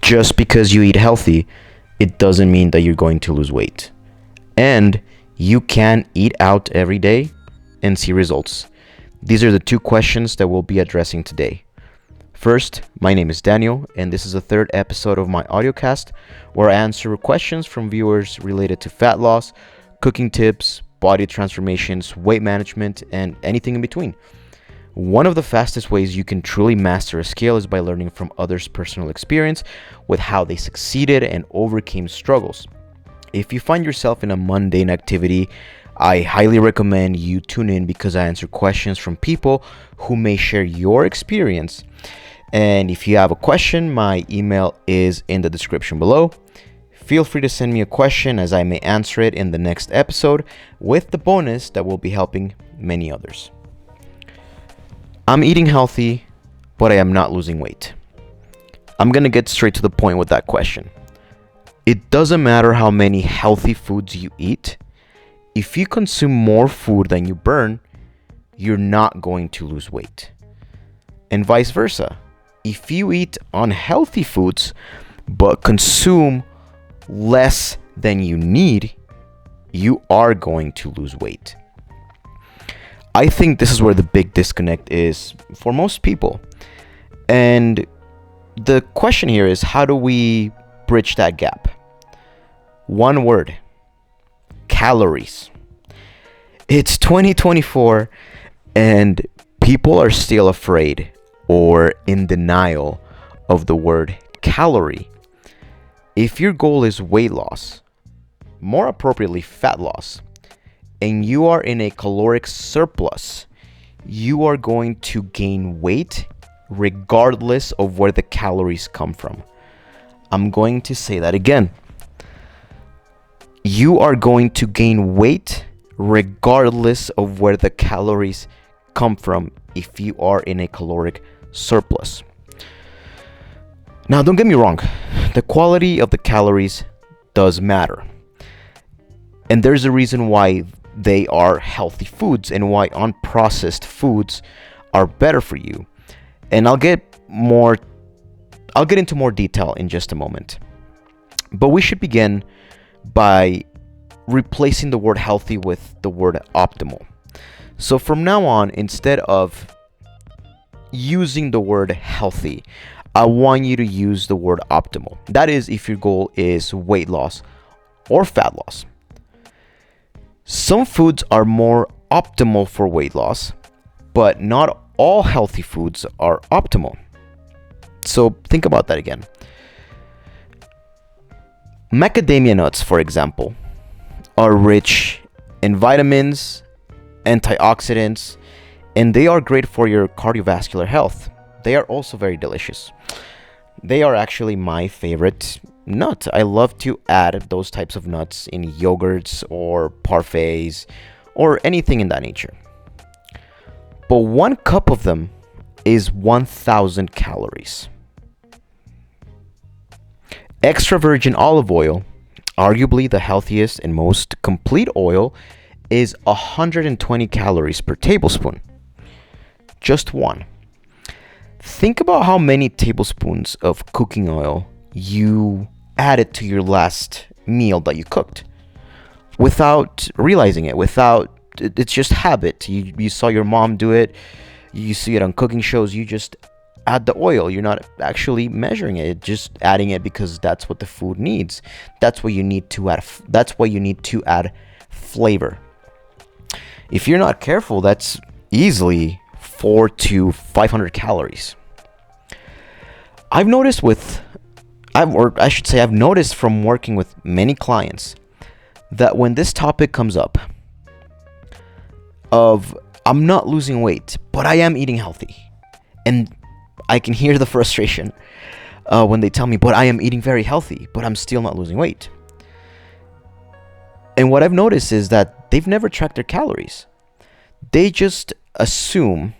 Just because you eat healthy, it doesn't mean that you're going to lose weight. And you can eat out every day and see results. These are the two questions that we'll be addressing today. First, my name is Daniel, and this is the third episode of my audiocast where I answer questions from viewers related to fat loss, cooking tips, body transformations, weight management, and anything in between. One of the fastest ways you can truly master a skill is by learning from others' personal experience with how they succeeded and overcame struggles. If you find yourself in a mundane activity, I highly recommend you tune in because I answer questions from people who may share your experience. And if you have a question, my email is in the description below. Feel free to send me a question as I may answer it in the next episode with the bonus that will be helping many others. I'm eating healthy, but I am not losing weight. I'm going to get straight to the point with that question. It doesn't matter how many healthy foods you eat. If you consume more food than you burn, you're not going to lose weight. And vice versa. If you eat unhealthy foods, but consume less than you need, you are going to lose weight. I think this is where the big disconnect is for most people. And the question here is, how do we bridge that gap? One word: calories. It's 2024 and people are still afraid or in denial of the word calorie. If your goal is weight loss, more appropriately fat loss, and you are in a caloric surplus, you are going to gain weight regardless of where the calories come from. I'm going to say that again. You are going to gain weight regardless of where the calories come from if you are in a caloric surplus. Now, don't get me wrong. The quality of the calories does matter. And there's a reason why they are healthy foods and why unprocessed foods are better for you. And I'll get into more detail in just a moment. But we should begin by replacing the word healthy with the word optimal. So from now on, instead of using the word healthy, I want you to use the word optimal. That is, if your goal is weight loss or fat loss. Some foods are more optimal for weight loss, but not all healthy foods are optimal. So think about that again. Macadamia nuts, for example, are rich in vitamins, antioxidants, and they are great for your cardiovascular health. They are also very delicious. They are actually my favorite nut. I love to add those types of nuts in yogurts or parfaits or anything in that nature. But 1 cup of them is 1,000 calories. Extra virgin olive oil, arguably the healthiest and most complete oil, is 120 calories per tablespoon. Just one. Think about how many tablespoons of cooking oil you added to your last meal that you cooked without realizing it, it's just habit. You saw your mom do it, you see it on cooking shows, you just add the oil. You're not actually measuring it, just adding it because that's what the food needs. That's what you need to add flavor. If you're not careful, that's easily 400 to 500 calories. I've noticed from working with many clients that when this topic comes up of I'm not losing weight, but I am eating healthy, and I can hear the frustration when they tell me, but I am eating very healthy, but I'm still not losing weight. And what I've noticed is that they've never tracked their calories. They just assume,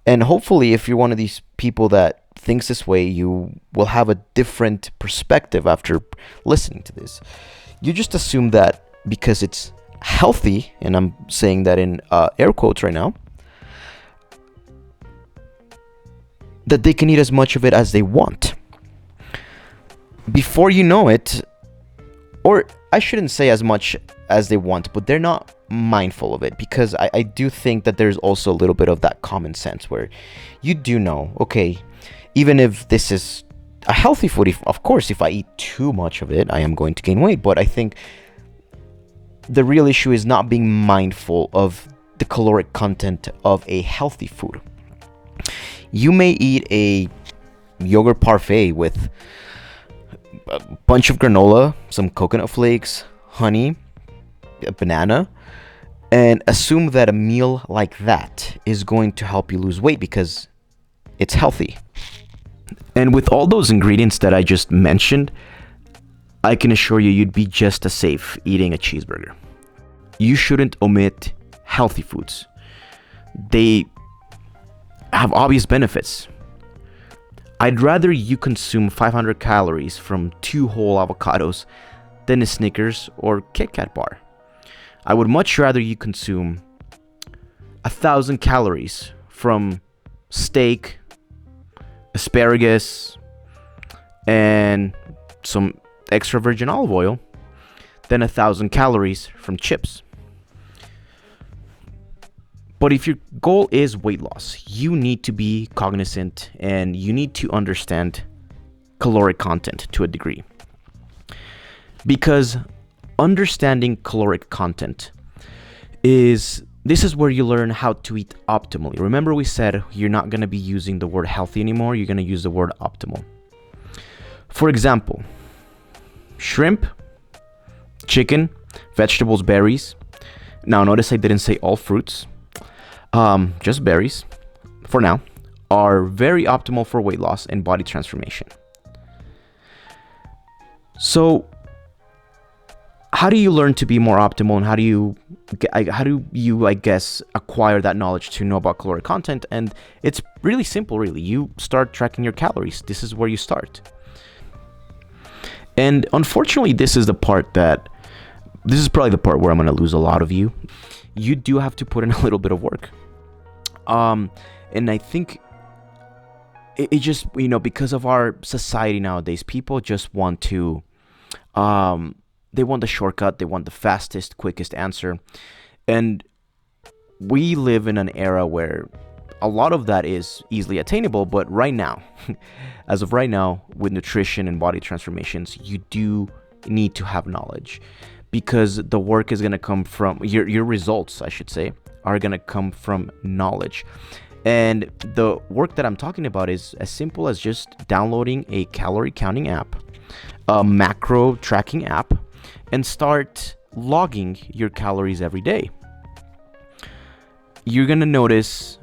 and hopefully if you're one of these people that thinks this way, you will have a different perspective after listening to this. You just assume that because it's healthy, and I'm saying that in air quotes right now, that they can eat as much of it as they want. before you know it, or I shouldn't say as much as they want, but they're not mindful of it, because I do think that there's also a little bit of that common sense where you do know, okay, even if this is a healthy food, of course, if I eat too much of it, I am going to gain weight. But I think the real issue is not being mindful of the caloric content of a healthy food. You may eat a yogurt parfait with a bunch of granola, some coconut flakes, honey, a banana, and assume that a meal like that is going to help you lose weight because it's healthy. And with all those ingredients that I just mentioned, I can assure you you'd be just as safe eating a cheeseburger. You shouldn't omit healthy foods. They have obvious benefits. I'd rather you consume 500 calories from 2 whole avocados than a Snickers or Kit Kat bar. I would much rather you consume 1,000 calories from steak, asparagus, and some extra virgin olive oil than 1,000 calories from chips. But if your goal is weight loss, you need to be cognizant and you need to understand caloric content to a degree. Because understanding caloric content this is where you learn how to eat optimally. Remember, we said you're not going to be using the word healthy anymore, you're going to use the word optimal. For example, shrimp, chicken, vegetables, berries. Now notice I didn't say all fruits. Just berries, for now, are very optimal for weight loss and body transformation. So, how do you learn to be more optimal, and how do you, I guess, acquire that knowledge to know about caloric content? And it's really simple, really. You start tracking your calories. This is where you start. And unfortunately, this is probably the part where I'm going to lose a lot of you. You do have to put in a little bit of work. And I think it just, because of our society nowadays, people just want to, they want the shortcut, they want the fastest, quickest answer. And we live in an era where a lot of that is easily attainable, but right now, as of right now, with nutrition and body transformations, you do need to have knowledge, because the work is going to come from your results, I should say, are going to come from knowledge. And the work that I'm talking about is as simple as just downloading a calorie counting app, a macro tracking app, and start logging your calories every day. You're going to notice,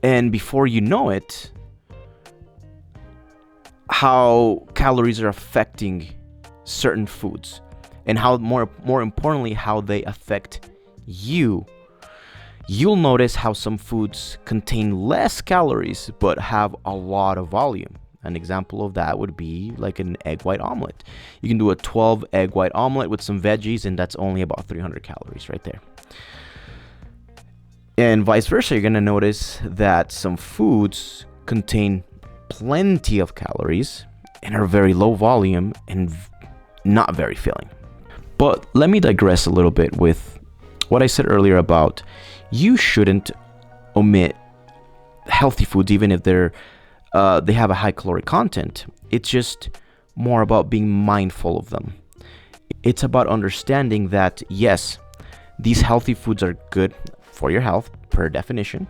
and before you know it, how calories are affecting certain foods, and how more importantly, how they affect you. You'll notice how some foods contain less calories but have a lot of volume. An example of that would be like an egg white omelet. You can do a 12 egg white omelet with some veggies, and that's only about 300 calories right there. And vice versa, you're going to notice that some foods contain plenty of calories and are very low volume and not very filling. But let me digress a little bit with what I said earlier about you shouldn't omit healthy foods even if they have a high caloric content. It's just more about being mindful of them. It's about understanding that, yes, these healthy foods are good for your health per definition,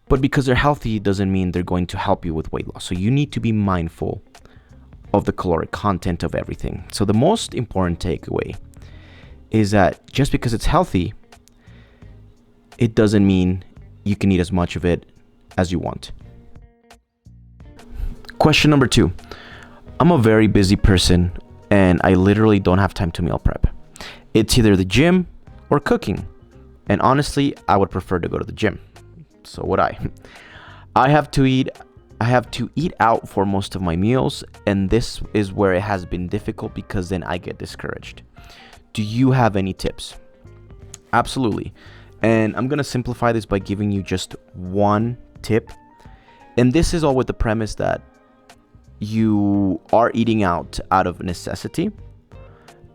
but because they're healthy doesn't mean they're going to help you with weight loss. So you need to be mindful of the caloric content of everything. So the most important takeaway is that just because it's healthy, it doesn't mean you can eat as much of it as you want. Question number 2. I'm a very busy person and I literally don't have time to meal prep. It's either the gym or cooking. And honestly, I would prefer to go to the gym. So would I. I have to eat out for most of my meals, and this is where it has been difficult because then I get discouraged. Do you have any tips? Absolutely. And I'm going to simplify this by giving you just one tip. And this is all with the premise that you are eating out of necessity,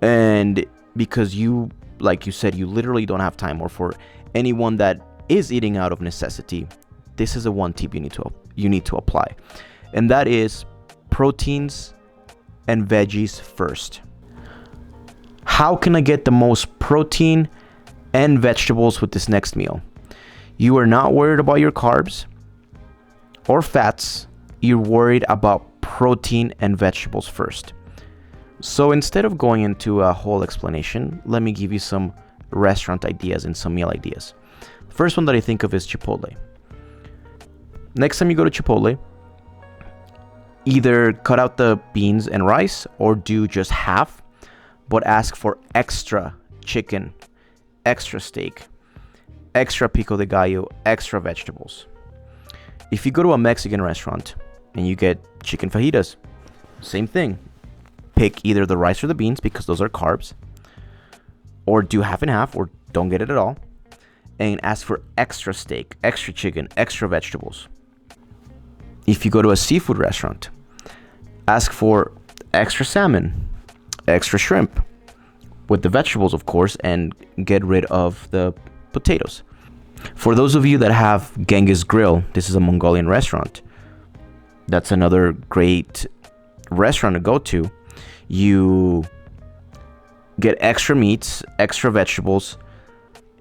and because you, like you said, you literally don't have time, or for anyone that is eating out of necessity, this is a one tip you need to apply, and that is proteins and veggies first. How can I get the most protein and vegetables with this next meal? You are not worried about your carbs or fats. You're worried about protein and vegetables first. So instead of going into a whole explanation, let me give you some restaurant ideas and some meal ideas. The first one that I think of is Chipotle. Next time you go to Chipotle, either cut out the beans and rice or do just half, but ask for extra chicken, extra steak, extra pico de gallo, extra vegetables. If you go to a Mexican restaurant and you get chicken fajitas, same thing. Pick either the rice or the beans because those are carbs, or do half and half, or don't get it at all, and ask for extra steak, extra chicken, extra vegetables. If you go to a seafood restaurant, ask for extra salmon, extra shrimp, with the vegetables, of course, and get rid of the potatoes. For those of you that have Genghis Grill, this is a Mongolian restaurant. That's another great restaurant to go to. You get extra meats, extra vegetables,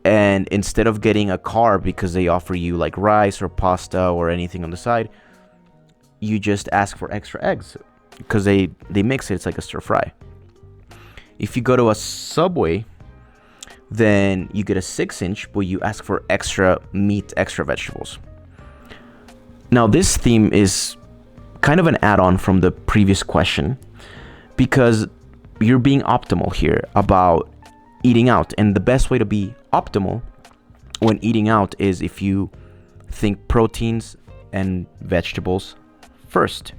and instead of getting a carb because they offer you like rice or pasta or anything on the side, you just ask for extra eggs because they mix it. It's like a stir fry. If you go to a Subway, then you get a 6-inch, but you ask for extra meat, extra vegetables. Now, this theme is kind of an add-on from the previous question because you're being optimal here about eating out. And the best way to be optimal when eating out is if you think proteins and vegetables first.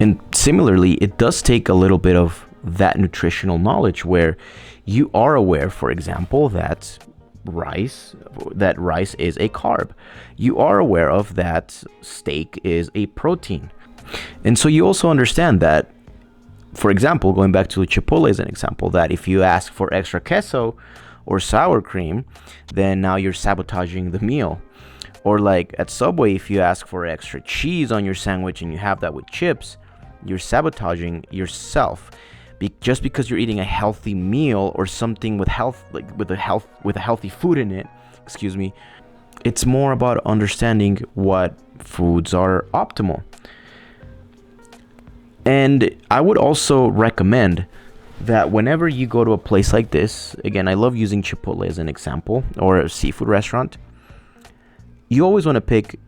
And similarly, it does take a little bit of that nutritional knowledge where you are aware, for example, that rice is a carb. You are aware of that steak is a protein. And so you also understand that, for example, going back to Chipotle as an example, that if you ask for extra queso or sour cream, then now you're sabotaging the meal. Or like at Subway, if you ask for extra cheese on your sandwich and you have that with chips, you're sabotaging yourself. Just because you're eating a healthy meal or something with health, like with a healthy food in it, it's more about understanding what foods are optimal. And I would also recommend that whenever you go to a place like this, again, I love using Chipotle as an example, or a seafood restaurant, you always want to pick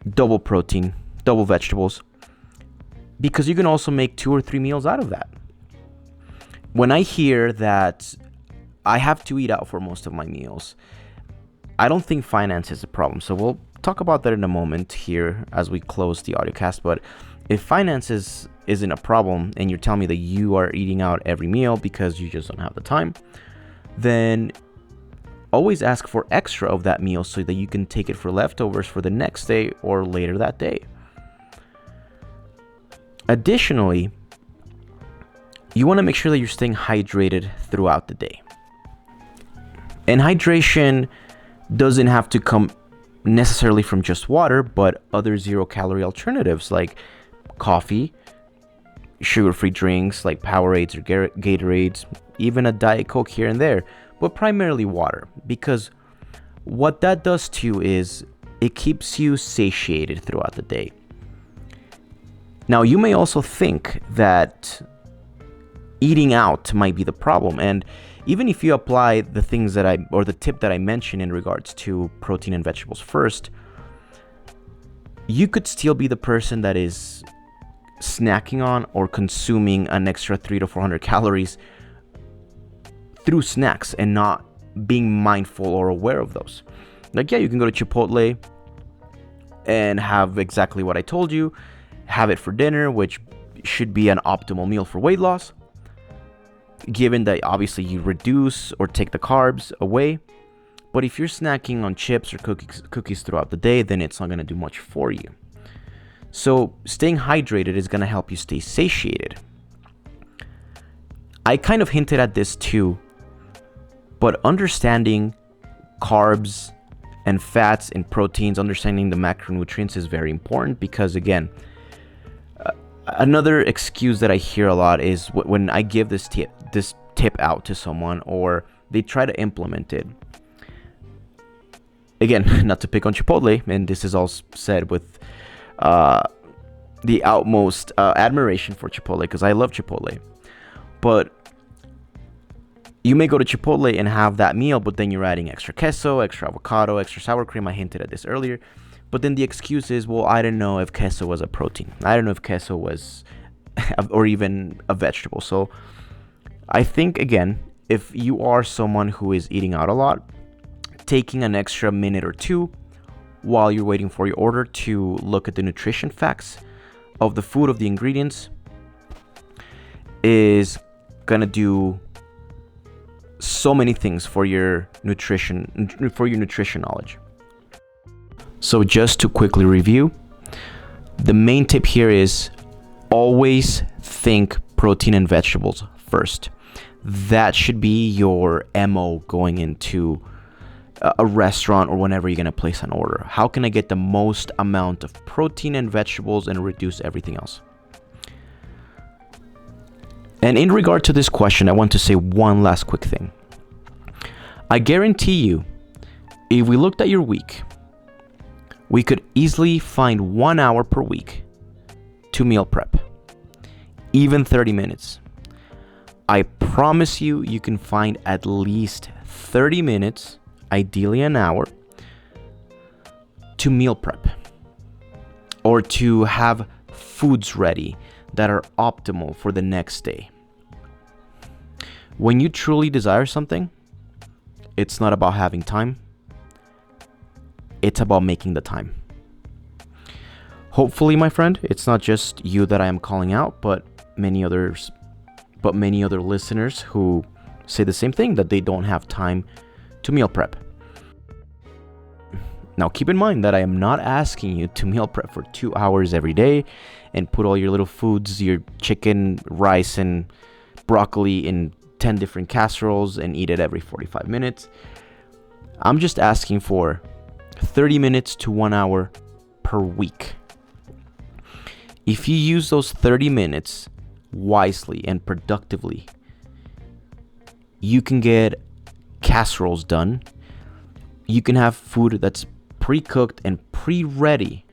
double protein, double vegetables, because you can also make 2 or 3 meals out of that. When I hear that I have to eat out for most of my meals, I don't think finance is a problem. So we'll talk about that in a moment here as we close the audiocast. But if finances isn't a problem and you're telling me that you are eating out every meal because you just don't have the time, then always ask for extra of that meal so that you can take it for leftovers for the next day or later that day. Additionally, you want to make sure that you're staying hydrated throughout the day. And hydration doesn't have to come necessarily from just water, but other 0-calorie alternatives like coffee, sugar-free drinks like Powerades or Gatorades, even a Diet Coke here and there, but primarily water. Because what that does too is it keeps you satiated throughout the day. Now, you may also think that eating out might be the problem. And even if you apply the things the tip that I mentioned in regards to protein and vegetables first, you could still be the person that is snacking on or consuming an extra 300 to 400 calories through snacks and not being mindful or aware of those. Like, yeah, you can go to Chipotle and have exactly what I told you, have it for dinner, which should be an optimal meal for weight loss, given that obviously you reduce or take the carbs away. But if you're snacking on chips or cookies throughout the day, then it's not going to do much for you. So staying hydrated is going to help you stay satiated. I kind of hinted at this too, but understanding carbs and fats and proteins, understanding the macronutrients is very important, because again, another excuse that I hear a lot is when I give this tip out to someone or they try to implement it. Again, not to pick on Chipotle, and this is all said with the utmost admiration for Chipotle, because I love Chipotle. But you may go to Chipotle and have that meal, but then you're adding extra queso, extra avocado, extra sour cream. I hinted at this earlier. But then the excuse is, well, I didn't know if queso was a protein. I don't know if queso was, or even a vegetable. So I think, again, if you are someone who is eating out a lot, taking an extra minute or two while you're waiting for your order to look at the nutrition facts of the food, of the ingredients, is gonna do so many things for your nutrition knowledge. So just to quickly review, the main tip here is always think protein and vegetables first. That should be your MO going into a restaurant or whenever you're going to place an order. How can I get the most amount of protein and vegetables and reduce everything else? And in regard to this question, I want to say one last quick thing. I guarantee you, if we looked at your week, we could easily find 1 hour per week to meal prep, even 30 minutes. I promise you, you can find at least 30 minutes, ideally an hour, to meal prep or to have foods ready that are optimal for the next day. When you truly desire something, it's not about having time. It's about making the time. Hopefully, my friend, it's not just you that I am calling out, but many other listeners who say the same thing, that they don't have time to meal prep. Now, keep in mind that I am not asking you to meal prep for 2 hours every day and put all your little foods, your chicken, rice, and broccoli in 10 different casseroles and eat it every 45 minutes. I'm just asking for 30 minutes to 1 hour per week. If you use those 30 minutes wisely and productively, you can get casseroles done. You can have food that's pre-cooked and pre-ready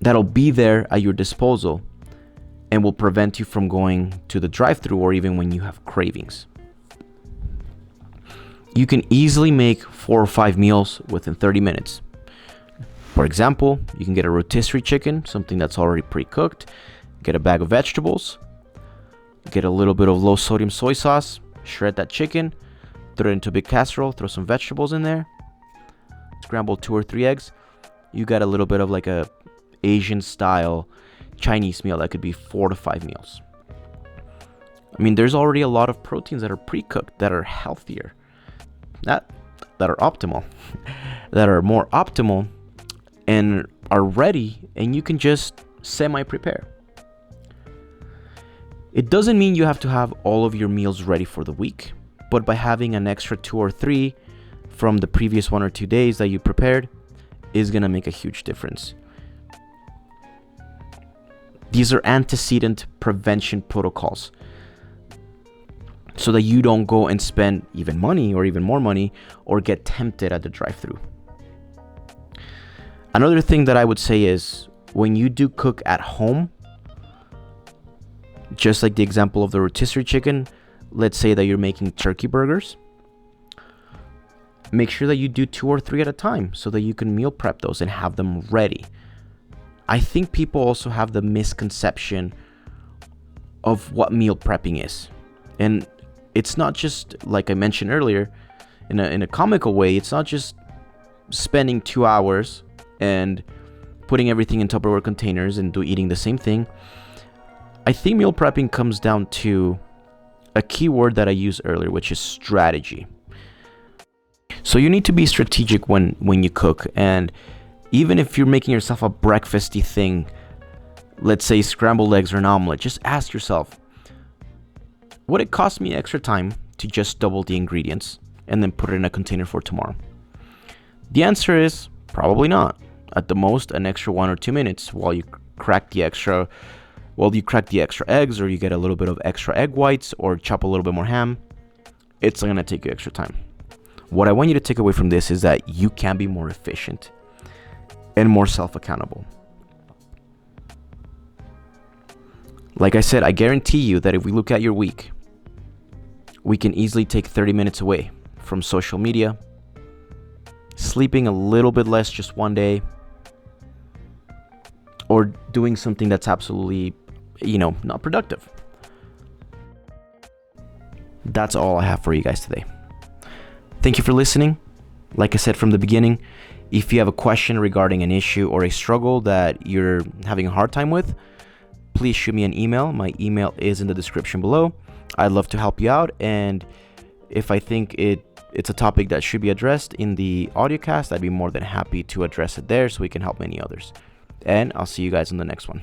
that'll be there at your disposal and will prevent you from going to the drive-thru or even when you have cravings. You can easily make 4 or 5 meals within 30 minutes. For example, you can get a rotisserie chicken, something that's already pre-cooked, get a bag of vegetables, get a little bit of low sodium soy sauce, shred that chicken, throw it into a big casserole, throw some vegetables in there, scramble 2 or 3 eggs. You got a little bit of like a Asian style Chinese meal that could be 4 to 5 meals. I mean, there's already a lot of proteins that are pre-cooked, that are healthier, that are optimal, that are more optimal and are ready, and you can just semi-prepare. It doesn't mean you have to have all of your meals ready for the week, but by having an extra 2 or 3 from the previous 1 or 2 days that you prepared is going to make a huge difference. These are antecedent prevention protocols so that you don't go and spend even money or even more money or get tempted at the drive-thru. Another thing that I would say is when you do cook at home, just like the example of the rotisserie chicken, let's say that you're making turkey burgers, make sure that you do 2 or 3 at a time so that you can meal prep those and have them ready. I think people also have the misconception of what meal prepping is. And it's not just, like I mentioned earlier, in a comical way, it's not just spending 2 hours and putting everything in Tupperware containers and eating the same thing. I think meal prepping comes down to a key word that I used earlier, which is strategy. So you need to be strategic when you cook, and Even if you're making yourself a breakfasty thing, let's say scrambled eggs or an omelet, just ask yourself, would it cost me extra time to just double the ingredients and then put it in a container for tomorrow? The answer is probably not. At the most, an extra 1 or 2 minutes while you crack the extra eggs, or you get a little bit of extra egg whites, or chop a little bit more ham. It's going to take you extra time. What I want you to take away from this is that you can be more efficient and more self-accountable. Like I said, I guarantee you that if we look at your week, we can easily take 30 minutes away from social media, sleeping a little bit less just one day, or doing something that's absolutely, not productive. That's all I have for you guys today. Thank you for listening. Like I said from the beginning, if you have a question regarding an issue or a struggle that you're having a hard time with, please shoot me an email. My email is in the description below. I'd love to help you out, and if I think it's a topic that should be addressed in the audiocast, I'd be more than happy to address it there so we can help many others. And I'll see you guys in the next one.